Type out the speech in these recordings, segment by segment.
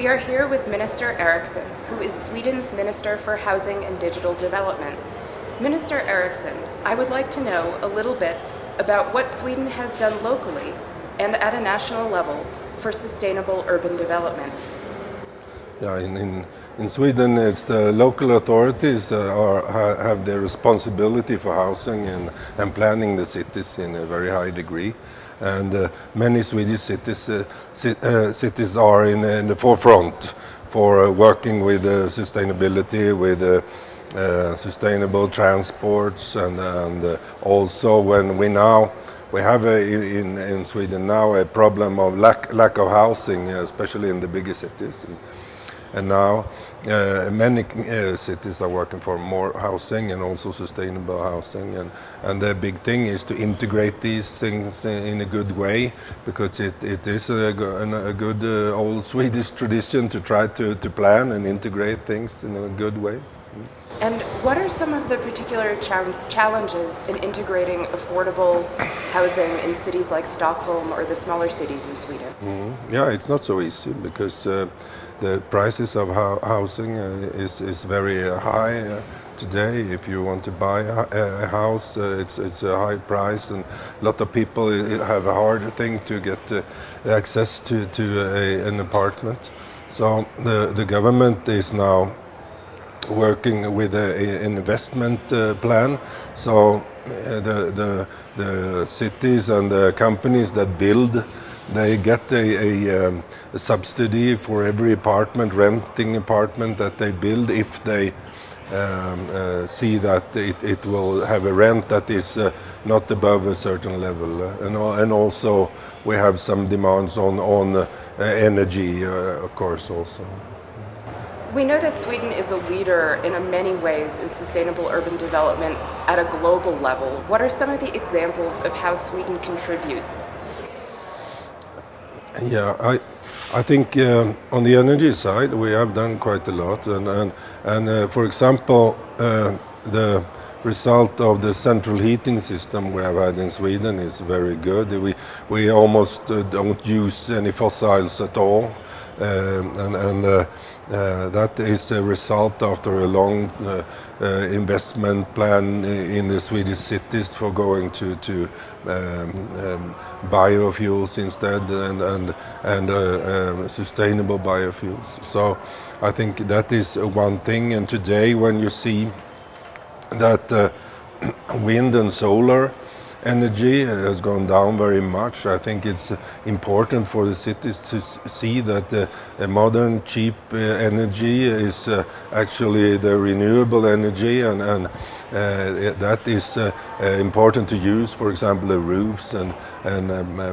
We are here with Minister Eriksson, who is Sweden's Minister for Housing and Digital Development. Minister Eriksson, I would like to know a little bit about what Sweden has done locally and at a national level for sustainable urban development. Yeah, in Sweden, it's the local authorities have the responsibility for housing and planning the cities in a very high degree. And many Swedish cities are in the forefront for working with sustainability, with sustainable transports, and also when we have in Sweden now a problem of lack of housing, especially in the bigger cities. And now many cities are working for more housing and also sustainable housing. And the big thing is to integrate these things in a good way, because it is a good old Swedish tradition to try to plan and integrate things in a good way. And what are some of the particular challenges in integrating affordable housing in cities like Stockholm or the smaller cities in Sweden? Yeah, it's not so easy because the prices of housing is very high today. If you want to buy a house, it's a high price, and a lot of people have a hard thing to get access to an apartment. So the government is now working with an investment plan. So the cities and the companies that build, they get a subsidy for every renting apartment that they build if they see that it will have a rent that is not above a certain level. And also we have some demands on energy, of course, also. We know that Sweden is a leader in many ways in sustainable urban development at a global level. What are some of the examples of how Sweden contributes? Yeah, I think on the energy side we have done quite a lot, and for example the result of the central heating system we have had in Sweden is very good. We almost don't use any fossils at all, and that is a result after a long investment plan in the Swedish cities for going to biofuels instead and sustainable biofuels. So I think that is one thing. And today when you see that wind and solar energy has gone down very much, I think it's important for the cities to see that a modern cheap energy is actually the renewable energy, and that is important to use, for example, the roofs and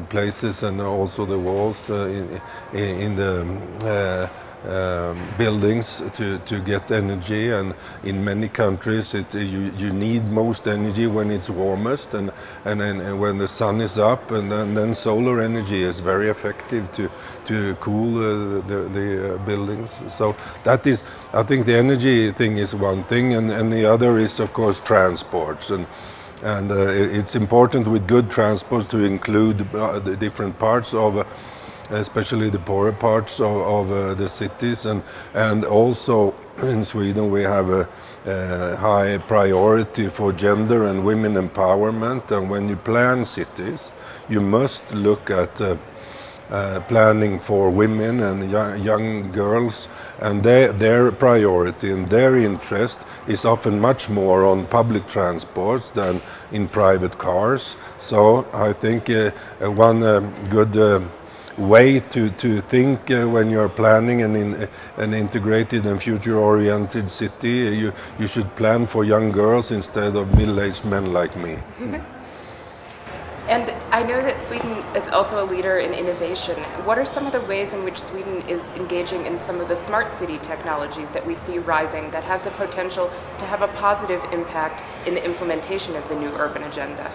places, and also the walls in the buildings to get energy. And in many countries you need most energy when it's warmest, and when the sun is up, and then solar energy is very effective to cool the buildings. So that is, I think the energy thing is one thing, and the other is of course transports, and it's important with good transport to include the different parts of especially the poorer parts of the cities, and also in Sweden we have a high priority for gender and women empowerment. And when you plan cities, you must look at planning for women and young girls, and their priority and their interest is often much more on public transports than in private cars. So I think one good way to think when you're planning an integrated and future-oriented city, you should plan for young girls instead of middle-aged men like me. And I know that Sweden is also a leader in innovation. What are some of the ways in which Sweden is engaging in some of the smart city technologies that we see rising that have the potential to have a positive impact in the implementation of the new urban agenda?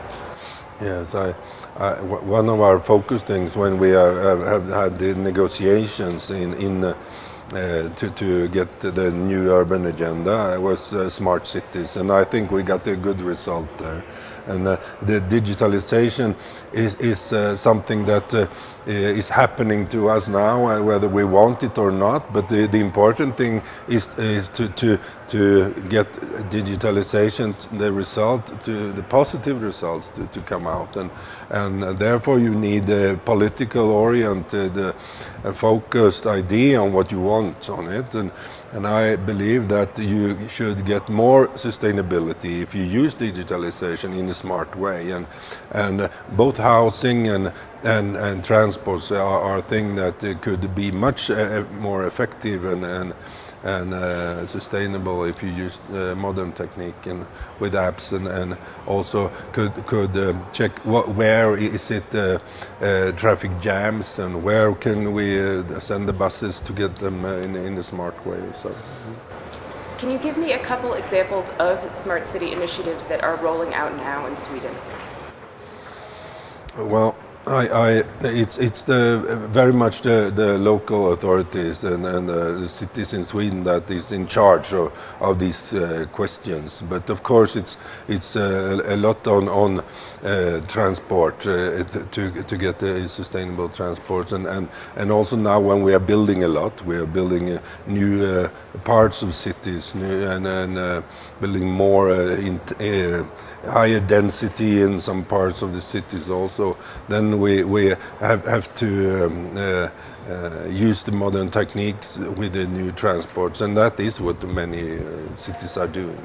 Yes, one of our focus things when we have had the negotiations to get the new urban agenda was smart cities, and I think we got a good result there. the digitalization is something that is happening to us now, whether we want it or not. But the important thing is to get digitalization, the positive results to come out, and therefore you need a political oriented, focused idea on what you want on it, and I believe that you should get more sustainability if you use digitalization in a smart way, and both housing and transports are things that could be much more effective and sustainable if you use modern technique and with apps, and also could check where is it traffic jams, and where can we send the buses to get them in a smart way. So. Can you give me a couple examples of smart city initiatives that are rolling out now in Sweden? Well, it's very much the local authorities and the cities in Sweden that is in charge of these questions. But of course, it's a lot on transport to get the sustainable transports, and also now when we are building a lot, we are building new parts of cities, and building more higher density in some parts of the cities also. Then we have to use the modern techniques with the new transports, and that is what many cities are doing.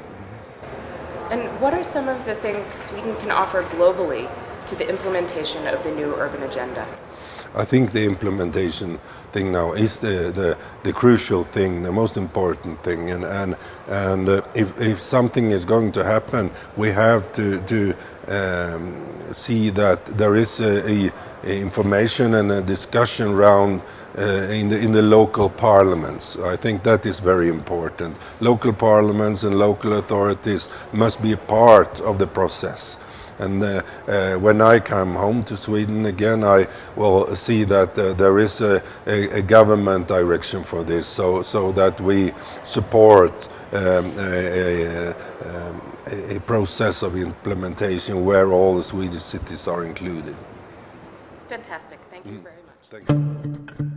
And what are some of the things Sweden can offer globally to the implementation of the new urban agenda? I think the implementation thing now is the crucial thing, the most important thing, and if something is going to happen, we have to see that there is a information and a discussion around in the local parliaments. I think that is very important. Local parliaments and local authorities must be a part of the process. And when I come home to Sweden again, I will see that there is a government direction for this, so that we support a process of implementation where all the Swedish cities are included. Fantastic. Thank you very much. Thank you.